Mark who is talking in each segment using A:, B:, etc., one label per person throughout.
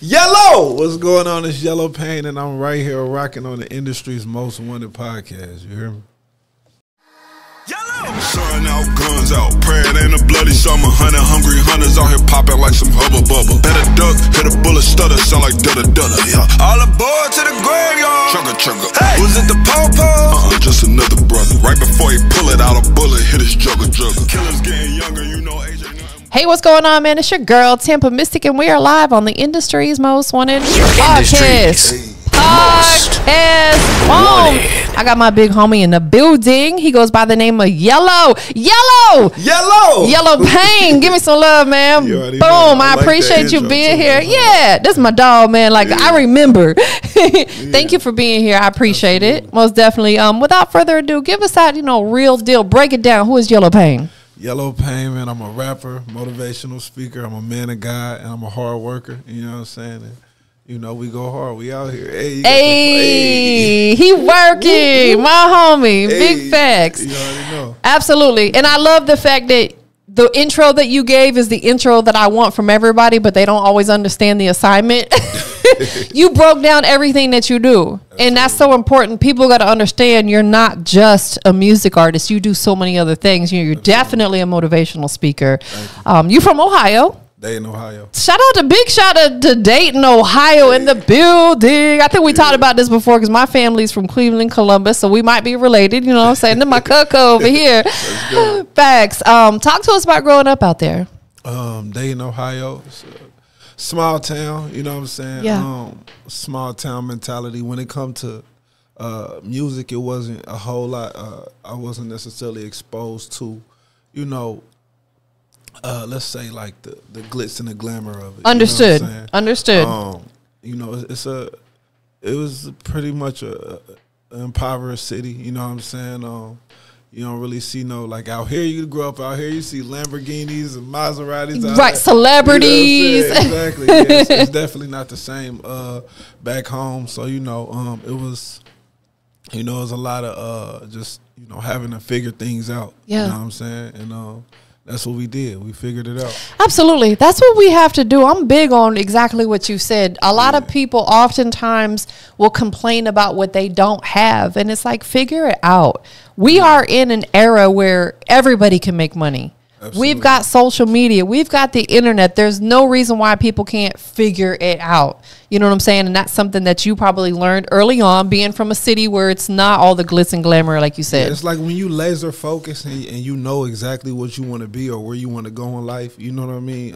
A: Yellow! What's going on? It's YelloPain, and I'm right here rocking on the industry's most wanted podcast. You hear me?
B: Sun out, guns out, praying ain't a bloody summer. 100 hungry hunters out here popping like some hubba bubba. Hit a duck, hit a bullet, stutter, sound like dutta dutta. Yeah. All aboard to the graveyard. Chugga chugga. Hey. Was it the pawpaw? Just another brother. Right before he pull it out, a bullet hit his jugger jugger. Killers getting younger, you know AJ.
C: Hey, what's going on, man? It's your girl, TampaMystic, and we are live on the industry's most wanted podcast. Boom. I got my big homie in the building. He goes by the name of YelloPain. Give me some love, man. Boom. I appreciate you being here. Yeah, this is my dog, man. Like, I remember. Thank you for being here. I appreciate it. Most definitely. Without further ado, give us that, real deal. Break it down. Who is YelloPain?
A: YelloPain, man. I'm a rapper, motivational speaker. I'm a man of God, and I'm a hard worker. You know what I'm saying? And, we go hard. We out here.
C: Hey, he working. My homie. Hey. Big facts.
A: You already know.
C: Absolutely. And I love the fact that the intro that you gave is the intro that I want from everybody, but they don't always understand the assignment. You broke down everything that you do. Absolutely. And that's so important. People got to understand you're not just a music artist. You do so many other things. You're definitely a motivational speaker. You from Ohio.
A: Dayton, Ohio.
C: Shout out to Dayton, Ohio in the building. I think we talked about this before because my family's from Cleveland, Columbus, so we might be related. You know what I'm saying? Then my cuckoo over here. Facts. Talk to us about growing up out there.
A: Dayton, Ohio. It's a small town, you know what I'm saying?
C: Yeah.
A: Small town mentality. When it comes to music, it wasn't a whole lot. I wasn't necessarily exposed to, let's say like the glitz and the glamour of it.
C: Understood.
A: You know what I'm saying? It was pretty much an impoverished city. You know what I'm saying? You don't really see like out here. You grow up out here, you see Lamborghinis and Maseratis.
C: Right, celebrities.
A: Exactly. Yeah, it's definitely not the same back home. So it was, it was a lot of just having to figure things out.
C: Yeah.
A: You know what I'm saying? And that's what we did. We figured it out.
C: Absolutely. That's what we have to do. I'm big on exactly what you said. A lot of people oftentimes will complain about what they don't have. And it's like, figure it out. We are in an era where everybody can make money. Absolutely. We've got social media. We've got the internet. There's no reason why people can't figure it out. You know what I'm saying? And that's something that you probably learned early on, being from a city where it's not all the glitz and glamour, like you said.
A: Yeah, it's like when you laser focus and you know exactly what you want to be or where you want to go in life. You know what I mean?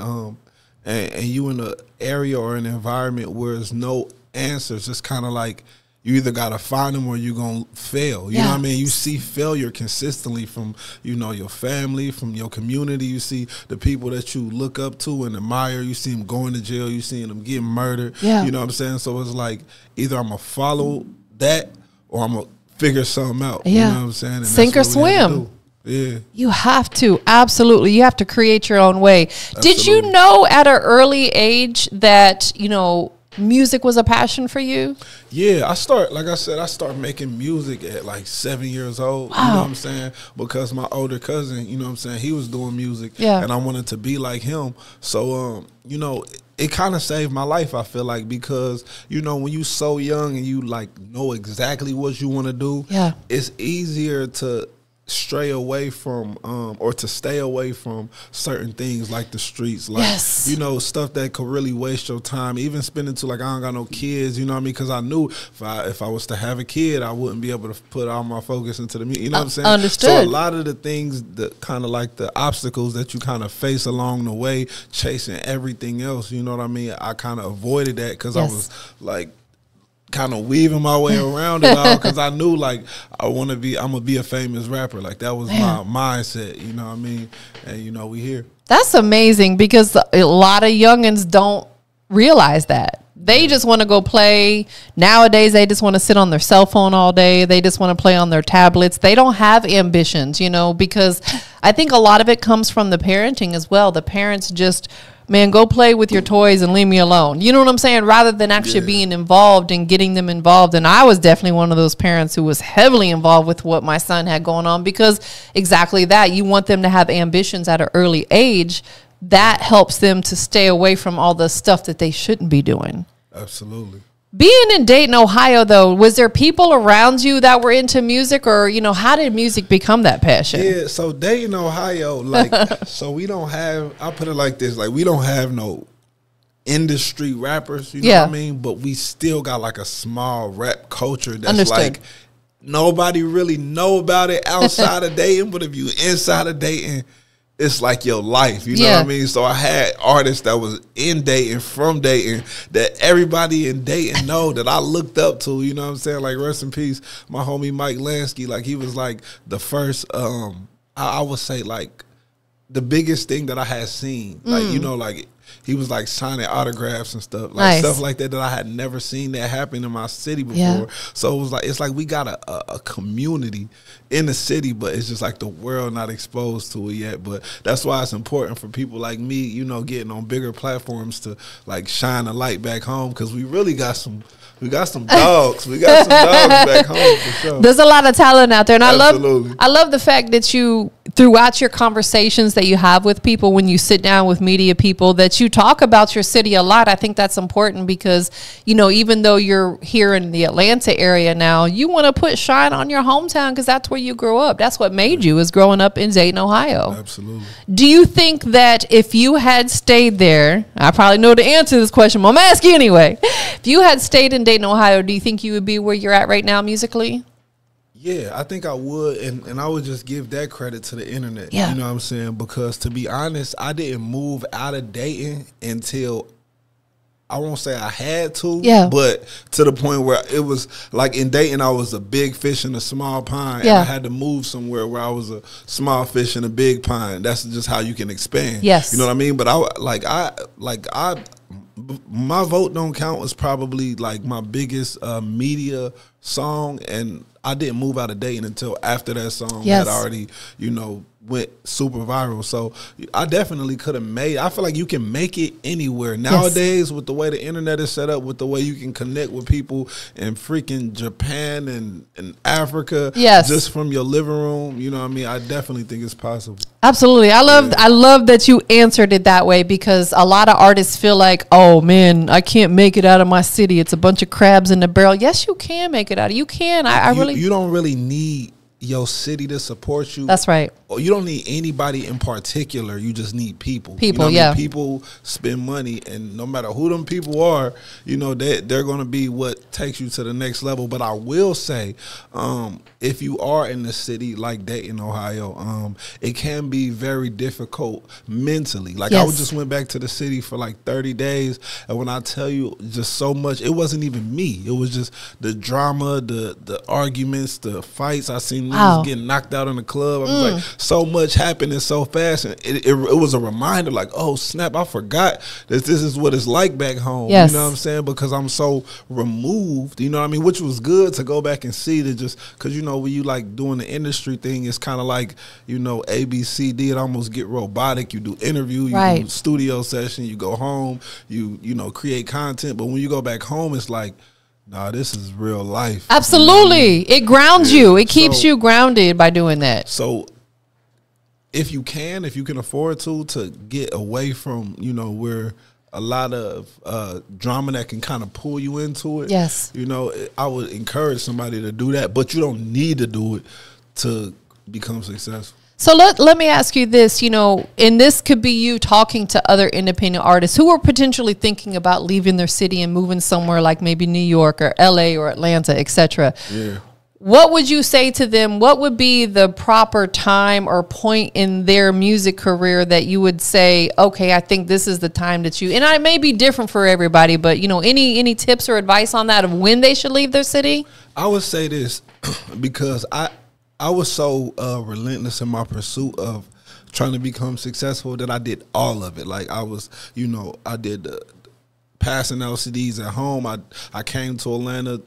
A: And you in an area or an environment where there's no answers. It's kind of like you either got to find them or you're going to fail. You know what I mean? You see failure consistently from, your family, from your community. You see the people that you look up to and admire. You see them going to jail. You see them getting murdered.
C: Yeah.
A: You know what I'm saying? So it's like either I'm going to follow that or I'm going to figure something out.
C: Yeah.
A: You know what I'm saying? And
C: sink or swim.
A: Yeah.
C: You have to. Absolutely. You have to create your own way. Absolutely. Did you know at an early age that, music was a passion for you?
A: Yeah, I started making music at like 7 years old.
C: Wow.
A: You know what I'm saying? Because my older cousin, he was doing music.
C: Yeah.
A: And I wanted to be like him. So, it kind of saved my life, I feel like, because, when you so young and you know exactly what you want to do, it's easier to stray away from or to stay away from certain things like the streets, like stuff that could really waste your time, even spending to I don't got no kids, because I knew if I was to have a kid, I wouldn't be able to put all my focus into the music. What I'm saying?
C: Understood.
A: So a lot of the things that kind of like the obstacles that you kind of face along the way, chasing everything else, I kind of avoided that because I was kind of weaving my way around it all because I knew I'm gonna be a famous rapper. Like that was my mindset, you know what I mean? And we here.
C: That's amazing because a lot of youngins don't realize that. They just want to go play. Nowadays, they just want to sit on their cell phone all day. They just want to play on their tablets. They don't have ambitions, because I think a lot of it comes from the parenting as well. The parents just, man, go play with your toys and leave me alone. You know what I'm saying? Rather than actually being involved and getting them involved. And I was definitely one of those parents who was heavily involved with what my son had going on because exactly that. You want them to have ambitions at an early age. that helps them to stay away from all the stuff that they shouldn't be doing.
A: Absolutely.
C: Being in Dayton, Ohio, though, was there people around you that were into music, or, you know, how did music become that passion?
A: Yeah, so Dayton, Ohio, like, so we don't have, I'll put it like this, like, we don't have no industry rappers, you know what I mean? But we still got, like, a small rap culture that's like, nobody really know about it outside of Dayton, but if you inside of Dayton, it's like your life, you know what I mean? So I had artists that was in Dayton, from Dayton, that everybody in Dayton know that I looked up to, you know what I'm saying? Like, rest in peace, my homie Mike Lansky, like, he was like the first, I would say, like, the biggest thing that I had seen. Like, you know, like, he was like signing autographs and stuff, like stuff like that I had never seen that happen in my city before. So it was like, it's like we got a community in the city, but it's just like the world not exposed to it yet. But that's why it's important for people like me, you know, getting on bigger platforms to like shine a light back home, because we really got some. We got some dogs. We got some dogs back home for sure.
C: There's a lot of talent out there, and
A: Absolutely.
C: I love the fact that you, throughout your conversations that you have with people, when you sit down with media people, that you talk about your city a lot. I think that's important because, you know, even though you're here in the Atlanta area now, you want to put shine on your hometown because that's where you grew up. That's what made you, is growing up in Dayton, Ohio.
A: Absolutely.
C: Do you think that if you had stayed there, I probably know the answer to this question, but I'm asking anyway. If you had stayed in Dayton, Ohio, do you think you would be where you're at right now musically?
A: Yeah, I think I would, and I would just give that credit to the internet.
C: Yeah.
A: You know what I'm saying? Because to be honest, I didn't move out of Dayton until, I won't say I had to, but to the point where it was like in Dayton, I was a big fish in a small pond, and I had to move somewhere where I was a small fish in a big pond. That's just how you can expand.
C: Yes.
A: You know what I mean? But my Vote Don't Count was probably like my biggest media song, and I didn't move out of Dayton until after that song had already, you know, went super viral. So I definitely could have made, I feel like you can make it anywhere nowadays with the way the internet is set up, with the way you can connect with people in freaking Japan and Africa just from your living room. You know what I mean? I definitely think it's possible.
C: Absolutely. I love that you answered it that way, because a lot of artists feel like, oh man, I can't make it out of my city. It's a bunch of crabs in the barrel. Yes, you can make it out. You can. You
A: don't really need your city to support you.
C: That's right.
A: Or you don't need anybody in particular. You just need people.
C: People,
A: you know what I mean? People spend money, and no matter who them people are, you know, they're going to be what takes you to the next level. But I will say, if you are in the city like Dayton, Ohio, it can be very difficult mentally. Like I just went back to the city for like 30 days, and when I tell you just so much, it wasn't even me. It was just the drama, the arguments, the fights. I seen niggas getting knocked out in the club. I was like, so much happening so fast, and it was a reminder, like, oh snap, I forgot that this is what it's like back home. You know what I'm saying? Because I'm so removed, you know what I mean? Which was good to go back and see, to just, because you know when you like doing the industry thing, it's kind of like, you know, ABCD, it almost get robotic. You do interview, you do studio session, you go home, you know, create content, but when you go back home, it's like, nah, this is real life.
C: Absolutely. You know? It grounds you. It keeps you grounded by doing that.
A: So if you can afford to get away from, you know, where a lot of drama that can kind of pull you into it.
C: Yes.
A: You know, I would encourage somebody to do that, but you don't need to do it to become successful.
C: So let me ask you this, you know, and this could be you talking to other independent artists who are potentially thinking about leaving their city and moving somewhere like maybe New York or LA or Atlanta, etc. Yeah. What would you say to them? What would be the proper time or point in their music career that you would say, okay, I think this is the time that you, and it may be different for everybody, but you know, any tips or advice on that of when they should leave their city?
A: I would say this because I was so relentless in my pursuit of trying to become successful that I did all of it. Like I was, you know, I did passing out CDs at home. I came to Atlanta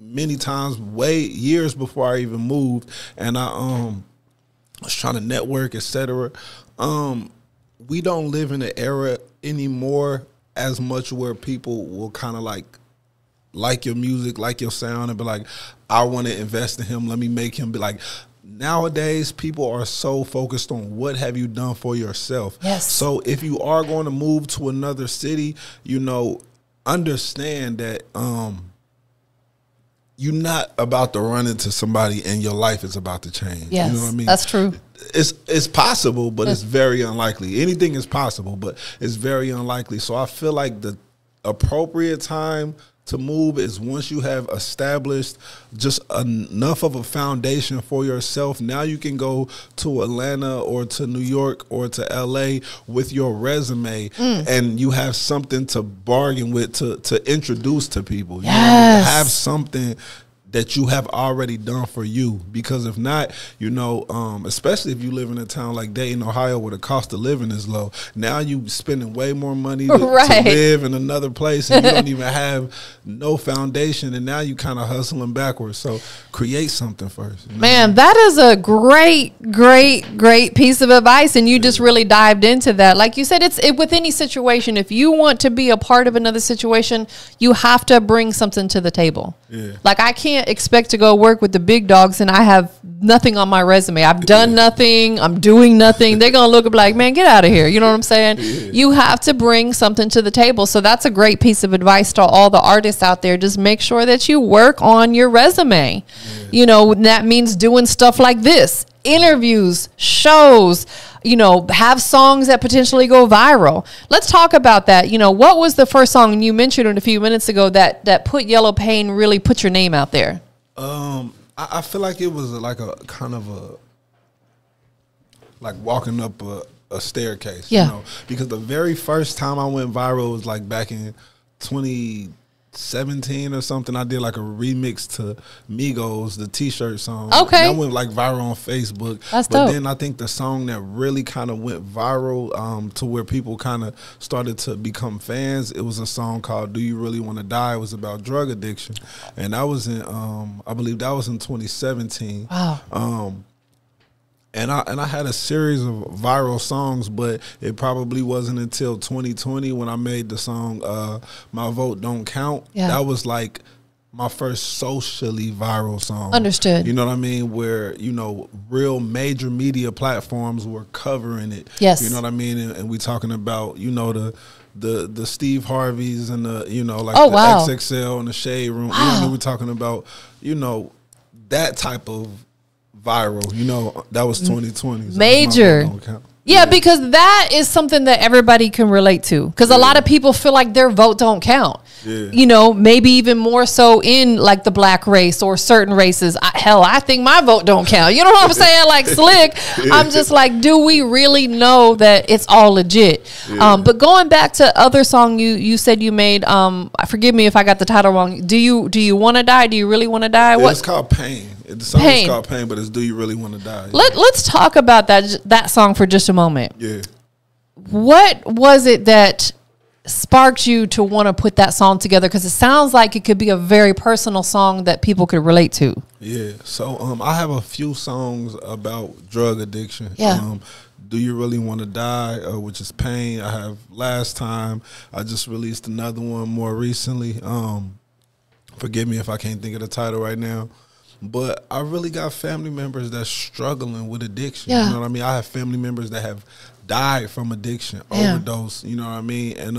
A: many times, years before I even moved, and I was trying to network, etc. We don't live in an era anymore as much where people will kind of like your music, like your sound, and be like, I want to invest in him. Let me make him be like. nowadays people are so focused on what have you done for yourself.
C: Yes.
A: So if you are going to move to another city, you know, understand that you're not about to run into somebody and your life is about to change.
C: Yes,
A: you know what I mean?
C: That's true.
A: It's possible, but it's very unlikely. Anything is possible, but it's very unlikely. So I feel like the appropriate time to move is once you have established just enough of a foundation for yourself. Now you can go to Atlanta or to New York or to LA with your resume and you have something to bargain with, to introduce to people. You know what I mean? Have something that you have already done for you, because if not, you know, especially if you live in a town like Dayton, Ohio, where the cost of living is low, now you spending way more money to live in another place, and you don't even have no foundation, and now you kind of hustling backwards. So create something first. You know?
C: Man, that is a great piece of advice, and you just really dived into that. Like you said, it's with any situation. If you want to be a part of another situation, you have to bring something to the table. Yeah. Like I can't expect to go work with the big dogs and I have nothing on my resume. I've done nothing. I'm doing nothing. They're going to look up like, man, get out of here. You know what I'm saying? Yeah. You have to bring something to the table. So that's a great piece of advice to all the artists out there. Just make sure that you work on your resume. Yeah. You know, that means doing stuff like this, interviews, shows, you know, have songs that potentially go viral. Let's talk about that. You know, what was the first song, and you mentioned it a few minutes ago, that put YelloPain, really put your name out there?
A: I feel like it was like a kind of like walking up a staircase, you know, because the very first time I went viral was like back in 2017 or something. I did like a remix to Migos, the T-shirt song. Okay. And that went like viral on Facebook. That's dope. But then I think the song that really kind of went viral to where people kind of started to become fans, it was a song called Do You Really Want to Die? It was about drug addiction. And that was in, I believe that was in 2017. Wow. And I had a series of viral songs, but it probably wasn't until 2020 when I made the song My Vote Don't Count. Yeah. That was like my first socially viral song. Understood. You know what I mean? Where, you know, real major media platforms were covering it. Yes. You know what I mean? And we talking about, you know, the Steve Harveys and the, you know, like the XXL and the Shade Room. Wow. You know what I mean? We're talking about, you know, that type of viral, you know, that was 2020. So major. Yeah, because that is something that everybody can relate to. Because a lot of people feel like their vote don't count. Yeah. You know, maybe even more so in like the black race or certain races. I think my vote don't count. You know what I'm saying? Like slick. I'm just like, do we really know that it's all legit? Yeah. But going back to other song you said you made, forgive me if I got the title wrong. Do you want to die? Do you really want to die? Yeah, it's called Pain. The song is called Pain, but it's Do You Really Want to Die?
C: Let's talk about that song for just a moment. Yeah. What was it that sparked you to want to put that song together? Because it sounds like it could be a very personal song that people could relate to. Yeah. So I have a few songs about drug addiction. Yeah. Do You Really Want to Die, which is Pain. I have Last Time. I just released another one more recently. Forgive me if I can't think of the title right now. But I really got family members that's struggling with addiction. Yeah. You know what I mean? I have family members that have died from addiction, overdose. You know what I mean? And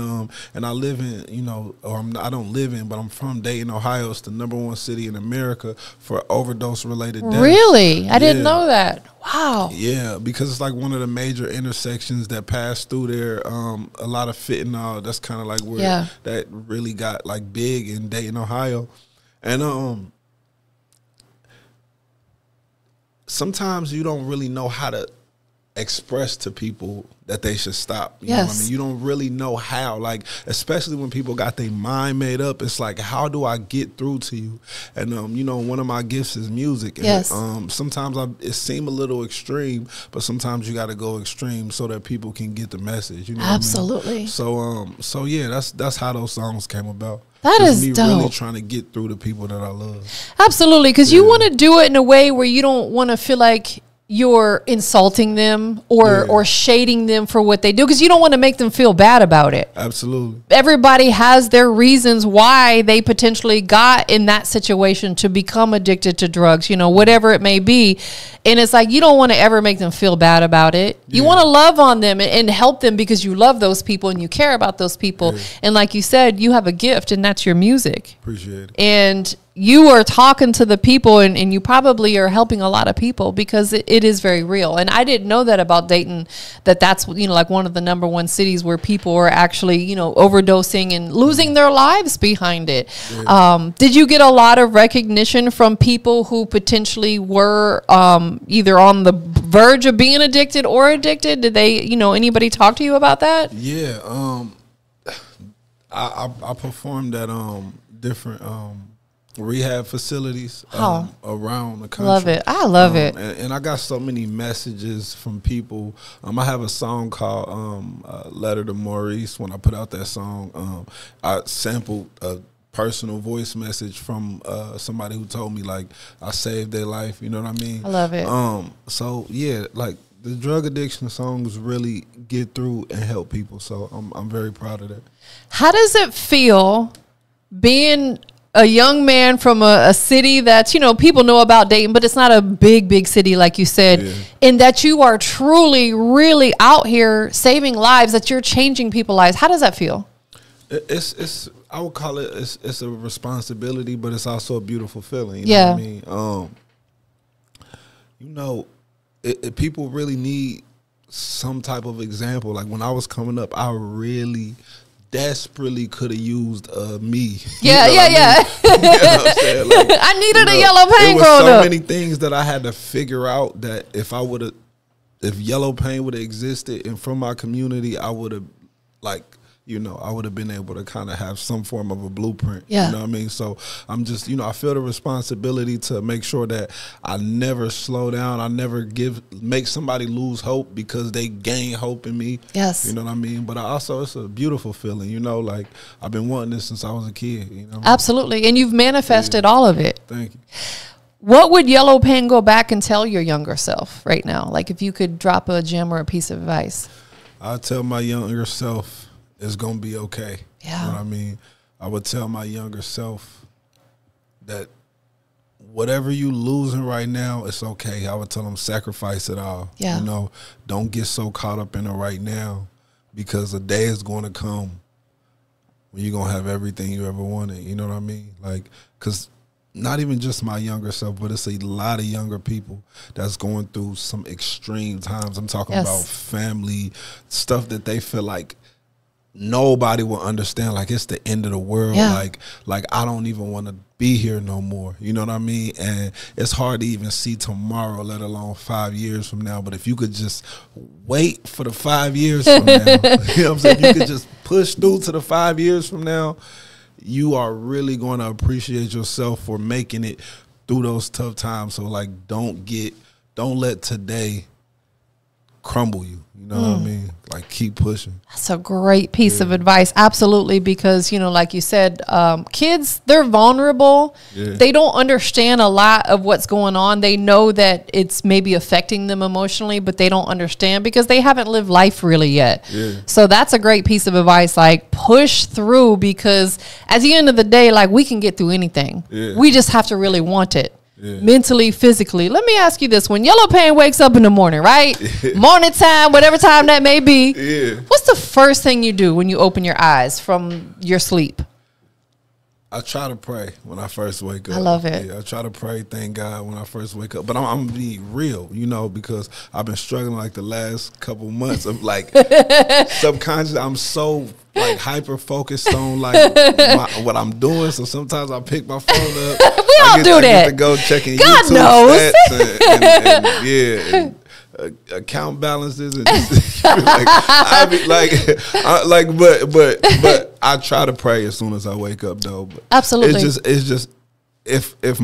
C: I live in, you know, I don't live in, but I'm from Dayton, Ohio. It's the #1 city in America for overdose related deaths. Really? I didn't know that. Wow. Yeah, because it's like one of the major intersections that pass through there. A lot of fentanyl. That's kind of like where that really got like big in Dayton, Ohio, and sometimes you don't really know how to express to people that they should stop. You know what I mean? You don't really know how, like, especially when people got their mind made up. It's like, how do I get through to you? And, you know, one of my gifts is music. And, sometimes it seems a little extreme, but sometimes you got to go extreme so that people can get the message. You know Absolutely. What I mean? So yeah, that's how those songs came about. That is me dope. Really trying to get through to people that I love. Absolutely, because you want to do it in a way where you don't want to feel like you're insulting them or shading them for what they do, because you don't want to make them feel bad about it.
A: Absolutely.
C: Everybody has their reasons why they potentially got in that situation to become addicted to drugs, you know, whatever it may be. And it's like, you don't want to ever make them feel bad about it. You want to love on them and help them because you love those people and you care about those people. And like you said, you have a gift, and that's your music.
A: Appreciate it.
C: And you are talking to the people, and you probably are helping a lot of people, because it is very real. And I didn't know that about Dayton, that's, you know, like one of the #1 cities where people are actually, you know, overdosing and losing their lives behind it. Did you get a lot of recognition from people who potentially were either on the verge of being addicted or addicted? Did they, you know, anybody talk to you about that?
A: Yeah. I performed at different rehab facilities around the country.
C: Love it. I love it.
A: And I got so many messages from people. I have a song called Letter to Maurice. When I put out that song, I sampled a personal voice message from somebody who told me, like, I saved their life. You know what I mean?
C: I love it.
A: So yeah, like, the drug addiction songs really get through and help people. So I'm very proud of that. How
C: does it feel being a young man from a city that's, you know, people know about Dayton, but it's not a big city, like you said, and that you are truly, really out here saving lives, that you're changing people's lives? How does that feel?
A: It's I would call it, it's a responsibility, but it's also a beautiful feeling. You know what I mean? You know, people really need some type of example. Like, when I was coming up, I really desperately could have used me.
C: Yeah.
A: You know what I'm saying? Like,
C: I needed a YelloPain growing up.
A: There was so many things that I had to figure out, that if YelloPain would have existed and from my community, I would have, like, you know, I would have been able to kind of have some form of a blueprint. You know what I mean? So I'm just, you know, I feel the responsibility to make sure that I never slow down. I never make somebody lose hope because they gain hope in me.
C: Yes.
A: You know what I mean? But also, it's a beautiful feeling, you know, like, I've been wanting this since I was a kid. You know?
C: Absolutely. And you've manifested all of it.
A: Thank you.
C: What would YelloPain go back and tell your younger self right now? Like, if you could drop a gem or a piece of advice.
A: I'd tell my younger self, it's going to be okay.
C: Yeah.
A: You know what I mean? I would tell my younger self that whatever you losing right now, it's okay. I would tell them, sacrifice it all.
C: Yeah.
A: You know, don't get so caught up in it right now, because a day is going to come when you're going to have everything you ever wanted. You know what I mean? Like, because not even just my younger self, but it's a lot of younger people that's going through some extreme times. I'm talking about family, stuff that they feel like nobody will understand, like it's the end of the world. Like I don't even want to be here no more. You know what I mean? And it's hard to even see tomorrow, let alone 5 years from now. But if you could just wait for the 5 years from now, you know what I'm saying? You could just push through to the 5 years from now, you are really going to appreciate yourself for making it through those tough times. So, like, don't let today crumble you. You know what I mean? Like, keep pushing.
C: That's a great piece of advice. Absolutely. Because, you know, like you said, kids, they're vulnerable. They don't understand a lot of what's going on. They know that it's maybe affecting them emotionally, but they don't understand because they haven't lived life really yet. So that's a great piece of advice. Like, push through, because at the end of the day, like, we can get through anything. We just have to really want it. Mentally, physically. Let me ask you this. When YelloPain wakes up in the morning, right? Morning time, whatever time that may be. What's the first thing you do when you open your eyes from your sleep?
A: I try to pray when I first wake up.
C: I love it.
A: I try to pray, thank God, when I first wake up. But I'm being real, you know, because I've been struggling like the last couple months of, like, subconscious. I'm so, like, hyper focused on, like, what I'm doing. So sometimes I pick my phone up.
C: We all do that.
A: I get to go checking
C: God
A: YouTube
C: knows.
A: stats and account balances and but I try to pray as soon as I wake up, though. But
C: absolutely,
A: it's just if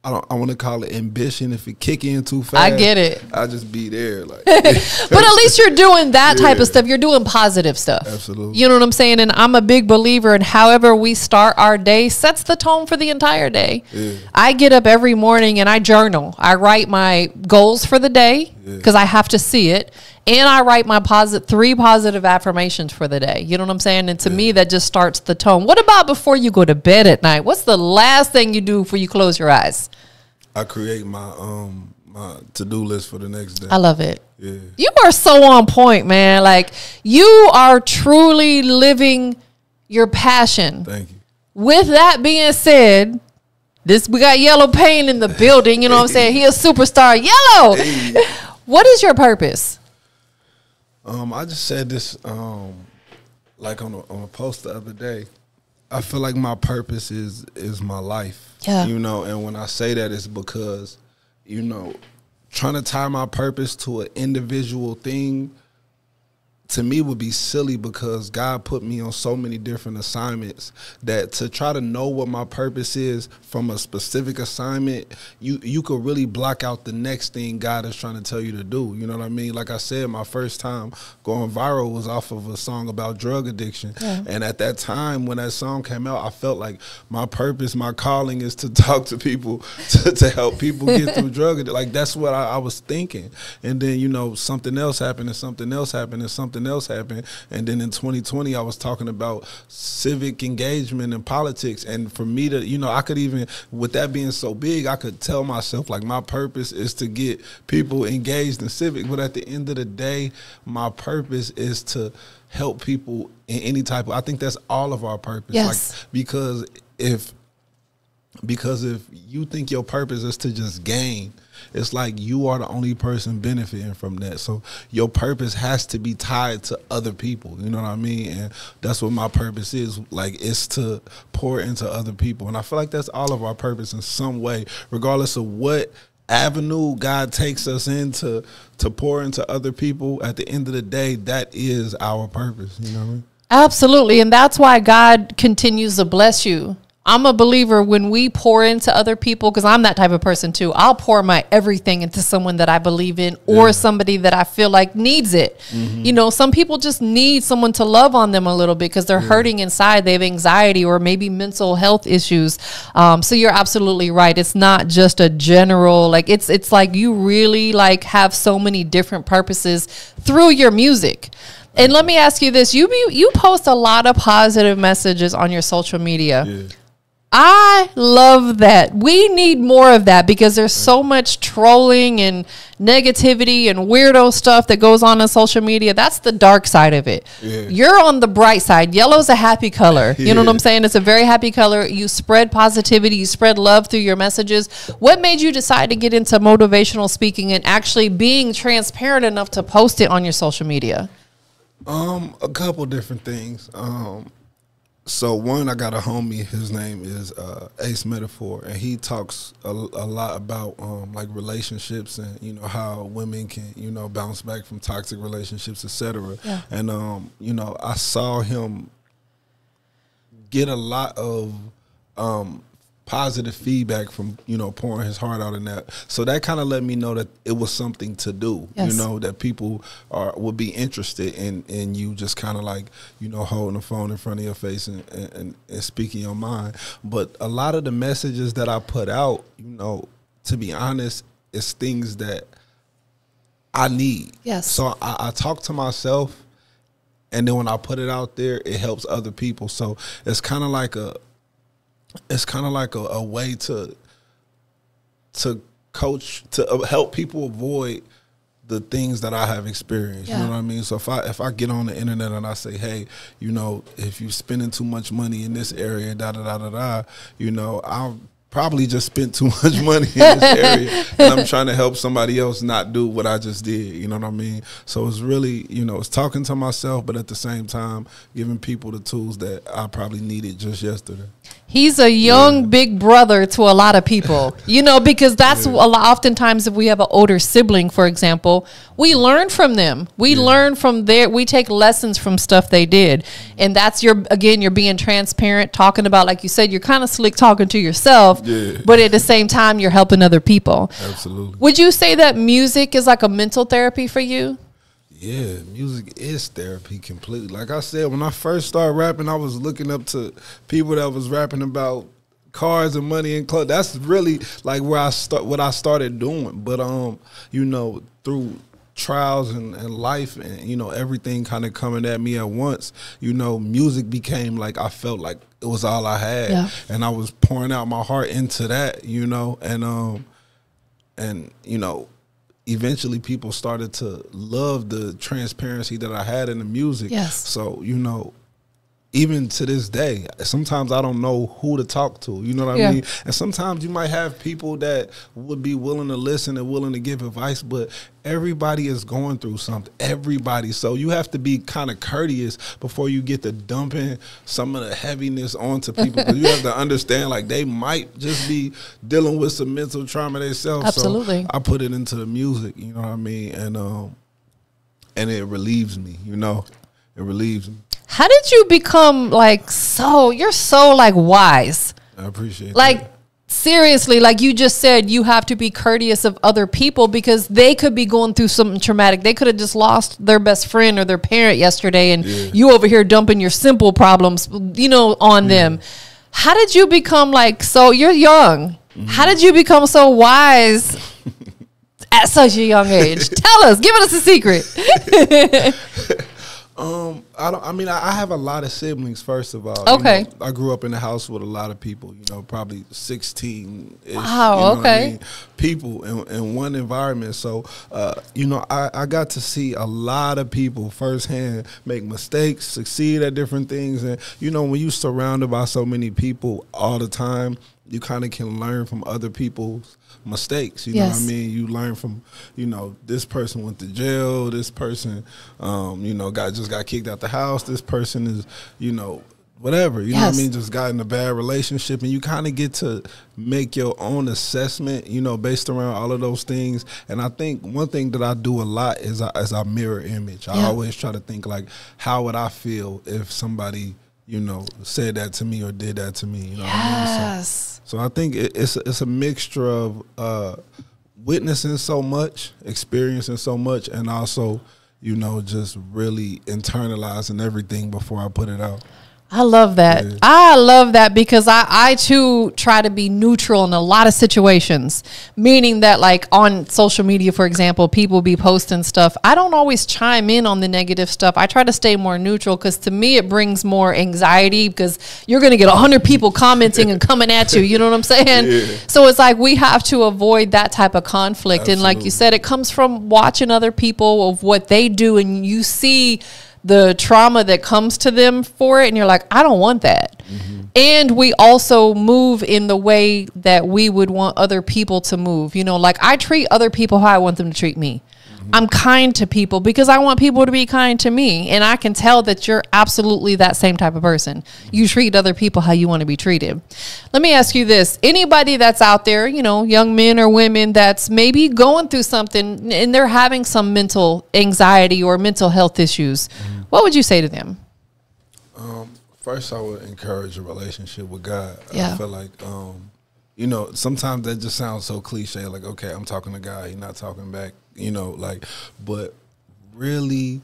A: I want to call it ambition. If it kick in too fast,
C: I get it.
A: I just be there. Like,
C: but at least you're doing that type of stuff. You're doing positive stuff.
A: Absolutely.
C: You know what I'm saying? And I'm a big believer in however we start our day sets the tone for the entire day. Yeah. I get up every morning and I journal. I write my goals for the day because I have to see it. And I write my 3 positive affirmations for the day. You know what I'm saying? And to me, that just starts the tone. What about before you go to bed at night? What's the last thing you do before you close your eyes?
A: I create my my to-do list for the next day.
C: I love it.
A: Yeah.
C: You are so on point, man. Like, you are truly living your passion.
A: Thank you.
C: With that being said, we got YelloPain in the building. You know what I'm saying? He a superstar. Yellow. Hey. What is your purpose?
A: I just said this like on a post the other day. I feel like my purpose is my life. Yeah. You know, and when I say that, it's because, you know, trying to tie my purpose to an individual thing, to me, would be silly, because God put me on so many different assignments that to try to know what my purpose is from a specific assignment, you could really block out the next thing God is trying to tell you to do. You know what I mean? Like I said, my first time going viral was off of a song about drug addiction. Yeah. And at that time, when that song came out, I felt like my purpose, my calling is to talk to people, to help people get through drug addiction. Like, that's what I was thinking. And then, you know, something else happened, and something else happened, and something else happened. And then in 2020, I was talking about civic engagement and politics. And for me to, you know, I could even, with that being so big, I could tell myself, like, my purpose is to get people engaged in civic. But at the end of the day, my purpose is to help people in any type of, I think that's all of our purpose.
C: Yes.
A: Like, because if you think your purpose is to just gain, it's like you are the only person benefiting from that. So your purpose has to be tied to other people. You know what I mean? And that's what my purpose is. Like, it's to pour into other people. And I feel like that's all of our purpose in some way, regardless of what avenue God takes us into to pour into other people. At the end of the day, that is our purpose. You know what I mean? Absolutely.
C: And that's why God continues to bless you. I'm a believer when we pour into other people, because I'm that type of person too. I'll pour my everything into someone that I believe in, or somebody that I feel like needs it. You know, some people just need someone to love on them a little bit because they're hurting inside. They have anxiety or maybe mental health issues. So you're absolutely right. It's not just a general, like, it's like you really like have so many different purposes through your music. And let me ask you this. You post a lot of positive messages on your social media. Yeah. I love that. We need more of that, because there's so much trolling and negativity and weirdo stuff that goes on social media. That's the dark side of it. Yeah. You're on the bright side. Yellow's a happy color. You know what I'm saying? It's a very happy color. You spread positivity. You spread love through your messages. What made you decide to get into motivational speaking and actually being transparent enough to post it on your social media?
A: A couple different things. So one, I got a homie, his name is Ace Metaphor, and he talks a lot about like relationships and, you know, how women can, you know, bounce back from toxic relationships, etc. Yeah. And you know, I saw him get a lot of positive feedback from, you know, pouring his heart out in that. So that kind of let me know that it was something to do, you know, that people would be interested in you just kind of like, you know, holding the phone in front of your face and speaking your mind. But a lot of the messages that I put out, you know, to be honest, is things that I need. Yes. So I talk to myself, and then when I put it out there, it helps other people. So it's kind of like a way to coach, to help people avoid the things that I have experienced. You know what I mean? So if I get on the internet and I say, hey, you know, if you're spending too much money in this area, you know, I'll probably just spent too much money in this area, and I'm trying to help somebody else not do what I just did. You know what I mean? So it's really, you know, it's talking to myself, but at the same time, giving people the tools that I probably needed just yesterday.
C: He's a young big brother to a lot of people, you know, because that's oftentimes if we have an older sibling, for example, we learn from them. We learn from we take lessons from stuff they did. And that's you're being transparent, talking about, like you said, you're kind of slick talking to yourself, but at the same time, you're helping other people.
A: Absolutely.
C: Would you say that music is like a mental therapy for you?
A: Yeah, music is therapy completely. Like I said, when I first started rapping, I was looking up to people that was rapping about cars and money and clothes. That's really like where what I started doing. But you know, through trials and life and, you know, everything kind of coming at me at once, you know, music became like, I felt like it was all I had, and I was pouring out my heart into that, you know, and you know, eventually people started to love the transparency that I had in the music. So, you know, even to this day, sometimes I don't know who to talk to, you know what I mean? And sometimes you might have people that would be willing to listen and willing to give advice, but everybody is going through something, everybody. So you have to be kind of courteous before you get to dumping some of the heaviness onto people. Because you have to understand, like, they might just be dealing with some mental trauma themselves.
C: Absolutely.
A: So I put it into the music, you know what I mean? And it relieves me, you know? It relieves me.
C: How did you become like you're so like wise?
A: I appreciate
C: like
A: that.
C: Seriously, like you just said, you have to be courteous of other people because they could be going through something traumatic. They could have just lost their best friend or their parent yesterday, and you over here dumping your simple problems, you know, on them. How did you become like you're young. How did you become so wise at such a young age? Tell us, give us a secret.
A: I have a lot of siblings, first of all.
C: Okay.
A: You know, I grew up in a house with a lot of people, you know, probably 16-ish.
C: Wow,
A: you know
C: okay.
A: I mean? People in one environment. So, you know, I got to see a lot of people firsthand make mistakes, succeed at different things. And, you know, when you're surrounded by so many people all the time, you kind of can learn from other people's mistakes, you know what I mean? You learn from, you know, this person went to jail, this person, you know, just got kicked out the house, this person is, you know, whatever, you know what I mean, just got in a bad relationship, and you kind of get to make your own assessment, you know, based around all of those things. And I think one thing that I do a lot is I mirror image. I always try to think, like, how would I feel if somebody, you know, said that to me or did that to me, you know what I mean? So I think it's a mixture of witnessing so much, experiencing so much, and also, you know, just really internalizing everything before I put it out.
C: I love that. Yeah. I love that because I too try to be neutral in a lot of situations, meaning that like on social media, for example, people be posting stuff. I don't always chime in on the negative stuff. I try to stay more neutral because to me it brings more anxiety because you're going to get 100 people commenting and coming at you. You know what I'm saying? Yeah. So it's like we have to avoid that type of conflict. Absolutely. And like you said, it comes from watching other people of what they do, and you see the trauma that comes to them for it, and you're like, I don't want that. And we also move in the way that we would want other people to move. You know, like I treat other people how I want them to treat me. I'm kind to people because I want people to be kind to me. And I can tell that you're absolutely that same type of person. You treat other people how you want to be treated. Let me ask you this. Anybody that's out there, you know, young men or women that's maybe going through something and they're having some mental anxiety or mental health issues, what would you say to them?
A: First, I would encourage a relationship with God.
C: Yeah.
A: I feel like, you know, sometimes that just sounds so cliche, like, okay, I'm talking to God, he's not talking back, you know, like, but really,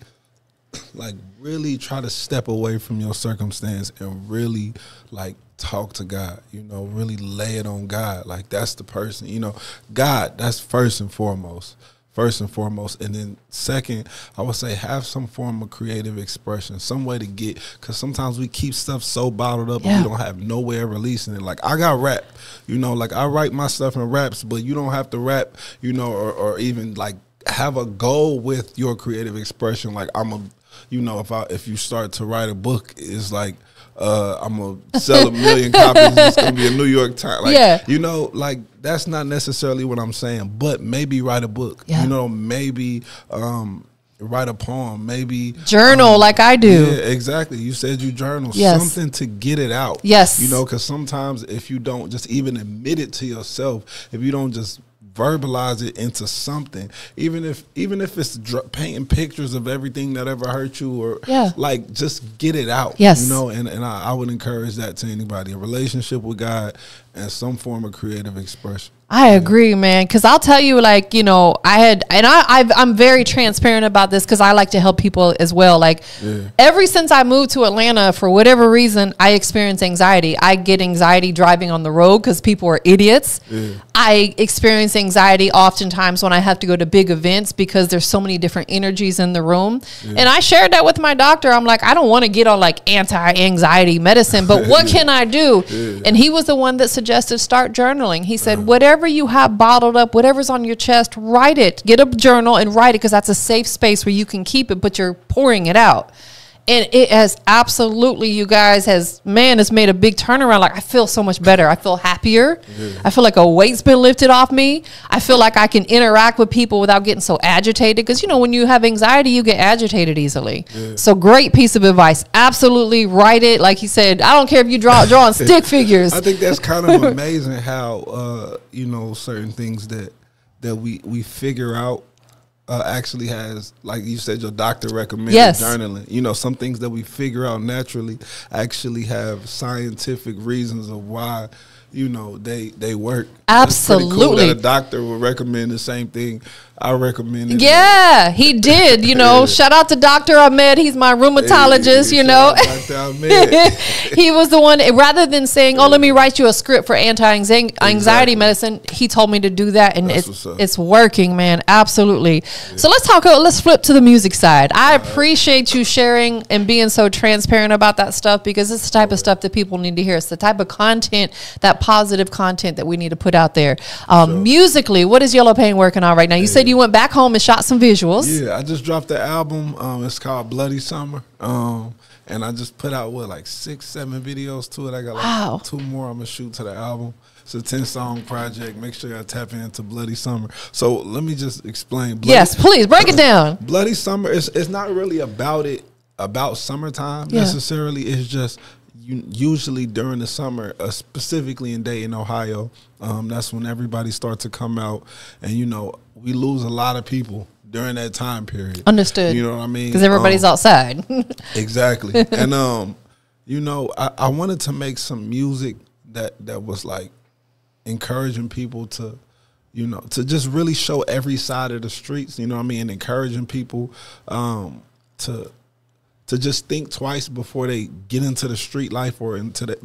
A: like, really try to step away from your circumstance and really, like, talk to God, you know, really lay it on God. Like, that's the person, you know, God, that's first and foremost. And then second, I would say have some form of creative expression, some way to get, because sometimes we keep stuff so bottled up and we don't have no way of releasing it. Like, I got rap, you know, like I write my stuff in raps, but you don't have to rap, you know, or even like have a goal with your creative expression. Like, you know, if you start to write a book, it's like, I'm going to sell 1 million copies. It's going to be a New York Times. Like, you know, like, that's not necessarily what I'm saying, but maybe write a book. You know, maybe write a poem. Maybe
C: journal like I do.
A: Yeah, exactly. You said you journal. Something to get it out.
C: Yes.
A: You know, because sometimes if you don't just even admit it to yourself, if you don't just verbalize it into something, even if it's painting pictures of everything that ever hurt you, or like just get it out.
C: Yes.
A: You know, and I would encourage that to anybody. A relationship with God and some form of creative expression.
C: I agree, man. Because I'll tell you, like, you know, I'm very transparent about this because I like to help people as well. Like, ever since I moved to Atlanta, for whatever reason, I experience anxiety. I get anxiety driving on the road because people are idiots. I experience anxiety oftentimes when I have to go to big events because there's so many different energies in the room. And I shared that with my doctor. I'm like, I don't want to get on like anti-anxiety medicine, but what can I do? And he was the one that suggested start journaling. He said, whatever you have bottled up, whatever's on your chest, write it. Get a journal and write it, because that's a safe space where you can keep it, but you're pouring it out. And it has absolutely, you guys, it's made a big turnaround. Like, I feel so much better. I feel happier. I feel like a weight's been lifted off me. I feel like I can interact with people without getting so agitated. Because, you know, when you have anxiety, you get agitated easily. So great piece of advice. Absolutely write it. Like he said, I don't care if you drawing stick figures.
A: I think that's kind of amazing how, you know, certain things that we figure out actually has, like you said, your doctor recommended journaling. You know, some things that we figure out naturally actually have scientific reasons of why, you know, they work.
C: Absolutely.
A: It's pretty cool that a doctor would recommend the same thing I recommended.
C: Yeah, he did. You know, shout out to Dr. Ahmed. He's my rheumatologist, you know. He was the one, rather than saying, oh, let me write you a script for anti-anxiety medicine, he told me to do that, and it's working, man. Absolutely. So let's flip to the music side. I appreciate you sharing and being so transparent about that stuff, because it's the type of stuff that people need to hear. It's the type of content, that positive content that we need to put out there. Musically, what is YelloPain working on right now? You said you went back home and shot some visuals.
A: Yeah, I just dropped the album. It's called Bloody Summer. And I just put out, like 6-7 videos to it. I got like 2 more I'm going to shoot to the album. It's a 10-song project. Make sure I tap into Bloody Summer. So let me just explain.
C: Yes, please, break it down.
A: Bloody Summer, it's not really about summertime necessarily. It's just usually during the summer, specifically in Dayton, Ohio, that's when everybody starts to come out. And, you know, we lose a lot of people during that time period.
C: Understood.
A: You know what I mean?
C: Because everybody's outside.
A: Exactly. And, you know, I wanted to make some music that was like encouraging people to, you know, to just really show every side of the streets, you know what I mean? And encouraging people to just think twice before they get into the street life, or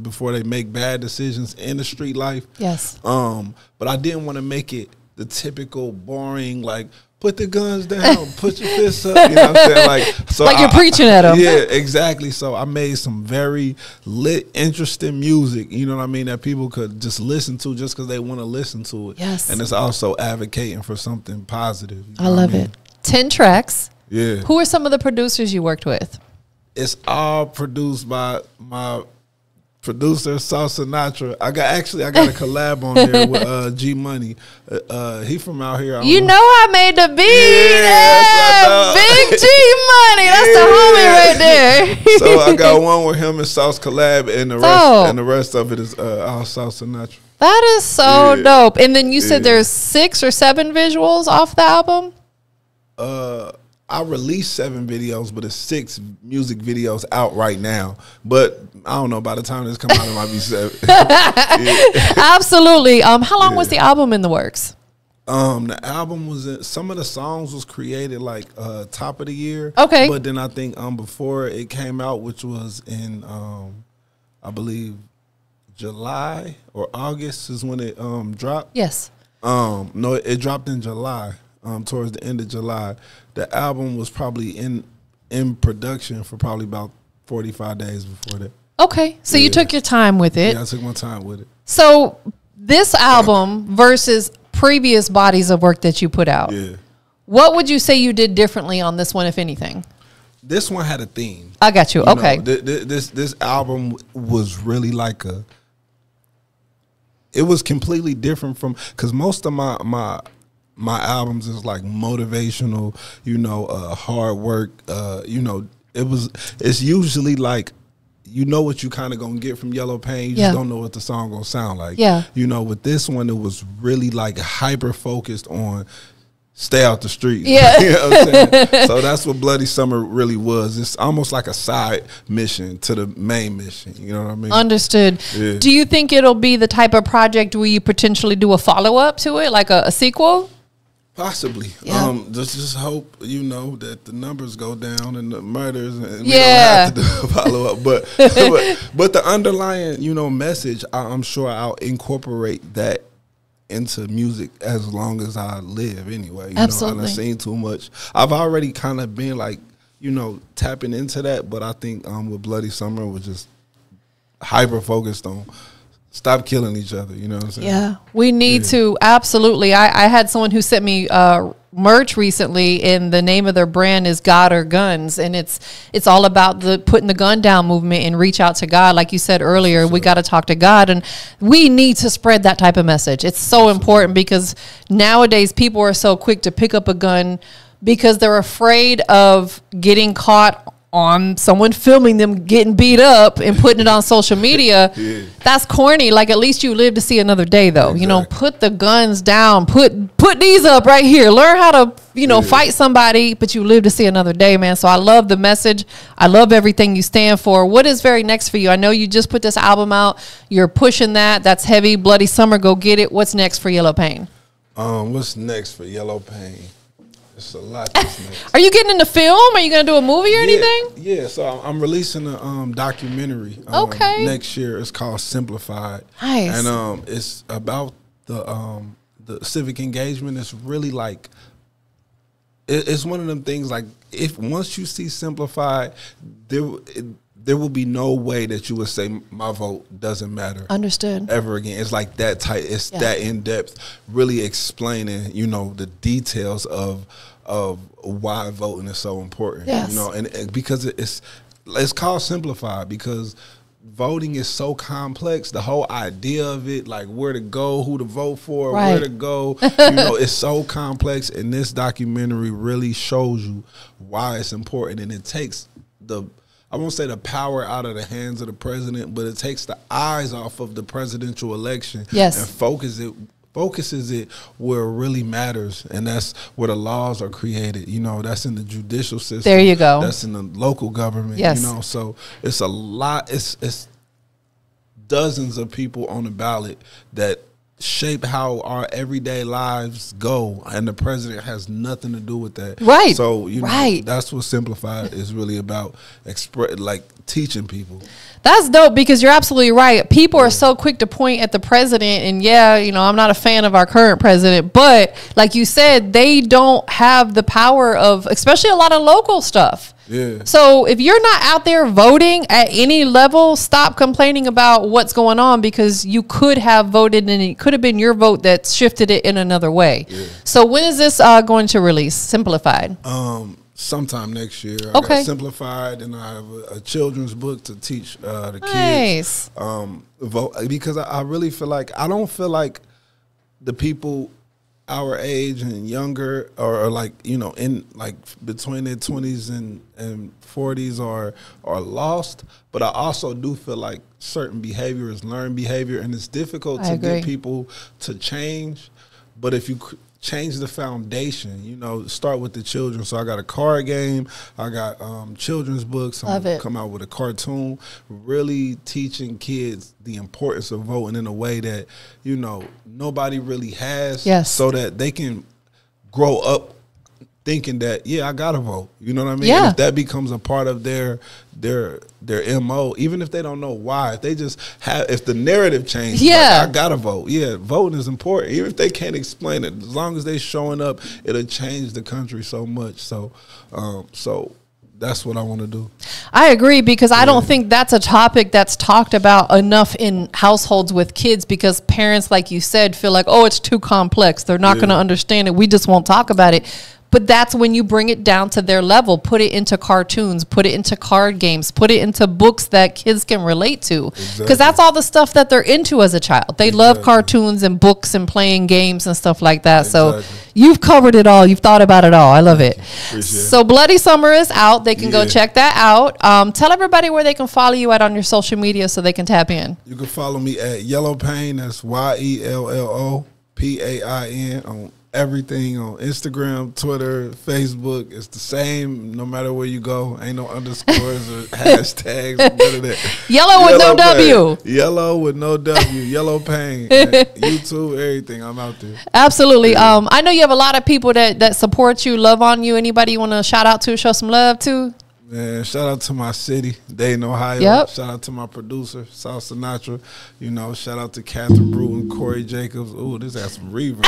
A: before they make bad decisions in the street life.
C: Yes.
A: But I didn't want to make it the typical boring, like, put the guns down, put your fists up, you know what I'm saying? Like, so
C: like you're preaching at them.
A: Yeah, exactly. So I made some very lit, interesting music, you know what I mean, that people could just listen to just because they want to listen to it.
C: Yes.
A: And it's also advocating for something positive.
C: I love it. 10 tracks.
A: Yeah.
C: Who are some of the producers you worked with?
A: It's all produced by my producer, Sauce Sinatra. I got a collab on there with G Money. He from out here.
C: You know I made the beat. Yeah, Big G Money. That's the homie right there.
A: So I got one with him and Sauce collab, and the rest of it is all Sauce Sinatra.
C: That is so dope. And then you said there's 6 or 7 visuals off the album?
A: I released 7 videos, but it's 6 music videos out right now. But I don't know, by the time this come out, it might be 7.
C: Absolutely. How long was the album in the works?
A: The album was some of the songs was created like top of the year.
C: Okay.
A: But then I think before it came out, which was in I believe July or August is when it dropped.
C: Yes.
A: No, it dropped in July. Towards the end of July. The album was probably in production for probably about 45 days before that.
C: Okay. So you took your time with it.
A: Yeah, I took my time with it.
C: So this album versus previous bodies of work that you put out, what would you say you did differently on this one, if anything?
A: This one had a theme.
C: I got you. Okay.
A: This album was really like it was completely different from, because most of my albums is like motivational, you know, hard work, you know, it's usually like, you know what you kind of gonna get from YelloPain. You just don't know what the song gonna sound like.
C: Yeah.
A: You know, with this one, it was really like hyper focused on stay out the street.
C: Yeah.
A: You know what I'm saying? So that's what Bloody Summer really was. It's almost like a side mission to the main mission. You know what I mean?
C: Understood.
A: Yeah.
C: Do you think it'll be the type of project where you potentially do a follow-up to it, like a sequel?
A: Possibly.
C: Yeah.
A: Just hope, you know, that the numbers go down and the murders, and we
C: Yeah.
A: don't have to do a follow-up. But the underlying, you know, message, I'm sure I'll incorporate that into music as long as I live anyway. You
C: Absolutely.
A: know, I've seen too much. I've already kind of been like, you know, tapping into that, but I think with Bloody Summer was just hyper focused on stop killing each other. You know what I'm saying?
C: Yeah, we need to. Absolutely. I had someone who sent me merch recently, and the name of their brand is God or Guns, and it's all about the putting the gun down movement and reach out to God. Like you said earlier, we got to talk to God, and we need to spread that type of message. It's so important because nowadays people are so quick to pick up a gun because they're afraid of getting caught on someone filming them getting beat up and putting it on social media. That's corny. Like, at least you live to see another day, though. Exactly. You know, put the guns down, put these up right here, learn how to, you know, fight somebody, but you live to see another day, man. So I love the message. I love everything you stand for. What is very next for you? I know you just put this album out, you're pushing that's heavy. Bloody Summer, go get it. What's next for YelloPain?
A: What's next for YelloPain? It's a lot that's next.
C: Are you getting into film? Are you going to do a movie or anything?
A: Yeah, so I'm releasing a documentary next year. It's called Simplified.
C: Nice.
A: And it's about the civic engagement. It's really like, it's one of them things like, if once you see Simplified, there will be no way that you would say my vote doesn't matter.
C: Understood.
A: Ever again. It's like that tight. It's that in depth, really explaining, you know, the details of why voting is so important.
C: Yes.
A: You know, and because it's called Simplified because voting is so complex. The whole idea of it, like where to go, who to vote for, where to go, you know, it's so complex. And this documentary really shows you why it's important, and it takes I won't say the power out of the hands of the president, but it takes the eyes off of the presidential election and focuses it where it really matters, and that's where the laws are created. You know, that's in the judicial system.
C: There you go.
A: That's in the local government.
C: Yes.
A: You know, so it's a lot. It's dozens of people on the ballot that shape how our everyday lives go, and the president has nothing to do with that.
C: Right.
A: So you know, that's what Simplified is really about. Like teaching people.
C: That's dope, because you're absolutely right. People are so quick to point at the president, and you know, I'm not a fan of our current president, but like you said, they don't have the power of, especially a lot of local stuff.
A: Yeah.
C: So if you're not out there voting at any level, stop complaining about what's going on, because you could have voted and it could have been your vote that shifted it in another way. Yeah. So when is this going to release, Simplified?
A: Sometime next year. I got Simplified, and I have a children's book to teach the kids. Vote, because I really feel like, I don't feel like the people our age and younger, or like, you know, in like between their 20s and 40s are lost, but I also do feel like certain behavior is learned behavior, and it's difficult to get people to change. But if you change the foundation, you know, start with the children. So I got a card game, I got children's books. I'm gonna come out with a cartoon, really teaching kids the importance of voting in a way that, you know, nobody really has, so that they can grow up thinking that, I gotta vote. You know what I mean? And if that becomes a part of their MO, even if they don't know why, if they just have, if the narrative changes, like, I gotta vote. Voting is important. Even if they can't explain it, as long as they showing up, it'll change the country so much. So, that's what I want to do. I
C: agree, because I don't think that's a topic that's talked about enough in households with kids, because parents, like you said, feel like, oh, it's too complex, they're not going to understand it, we just won't talk about it. But that's when you bring it down to their level, put it into cartoons, put it into card games, put it into books that kids can relate to. Because that's all the stuff that they're into as a child. They love cartoons and books and playing games and stuff like that. So you've covered it all. You've thought about it all. I love it. So Bloody Summer is out. They can go check that out. Tell everybody where they can follow you at on your social media so they can tap in.
A: You can follow me at YelloPain. That's YelloPain on everything, on Instagram, Twitter, Facebook. It's the same no matter where you go. Ain't no underscores or hashtags. None of that.
C: Yellow with no W.
A: Yellow with no W. YelloPain. YouTube, everything. I'm out there.
C: Absolutely. I know you have a lot of people that support you, love on you. Anybody you want to shout out to, show some love to?
A: Man, shout out to my city, Dayton, Ohio. Shout out to my producer, South Sinatra. You know, shout out to Catherine Brew and Corey Jacobs. Ooh, this has some reverb.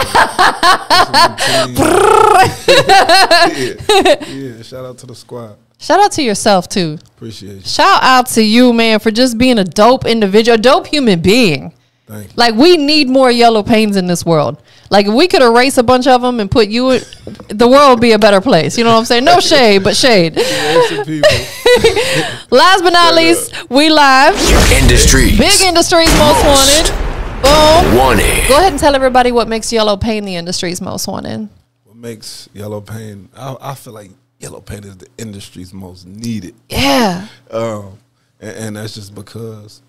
A: Yeah, shout out to the squad.
C: Shout out to yourself, too.
A: Appreciate you.
C: Shout out to you, man, for just being a dope individual, a dope human being.
A: Thank you.
C: Like, we need more YelloPains in this world. Like, if we could erase a bunch of them and put you in, the world would be a better place. You know what I'm saying? No shade, but shade. Last but not least, we live.
B: Industries.
C: Big Industries Most Wanted. Boom.
B: Wanted.
C: Go ahead and tell everybody what makes YelloPain the industry's most wanted.
A: What makes YelloPain? I feel like YelloPain is the industry's most needed.
C: Yeah.
A: And that's just because,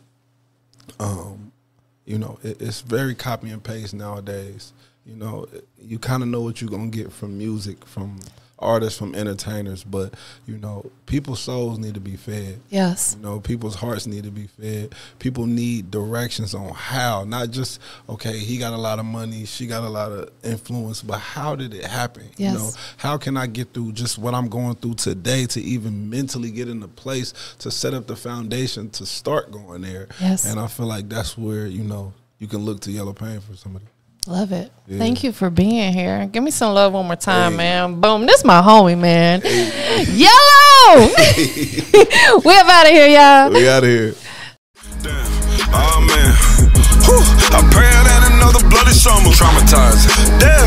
A: you know, it's very copy and paste nowadays. You know, you kind of know what you're going to get from music, from artists, from entertainers, but, you know, people's souls need to be fed.
C: Yes.
A: You know, people's hearts need to be fed. People need directions on how, not just, okay, he got a lot of money, she got a lot of influence, but how did it happen?
C: Yes.
A: You know, how can I get through just what I'm going through today to even mentally get in a place to set up the foundation to start going there?
C: Yes.
A: And I feel like that's where, you know, you can look to YelloPain for somebody.
C: Love it.
A: Yeah.
C: Thank you for being here. Give me some love one more time, man. Boom. This my homie, man. Yellow! We up out of here, y'all.
A: We out of here.
B: Damn. Oh, man. Whew. I pray that another bloody summer. Traumatized. Damn.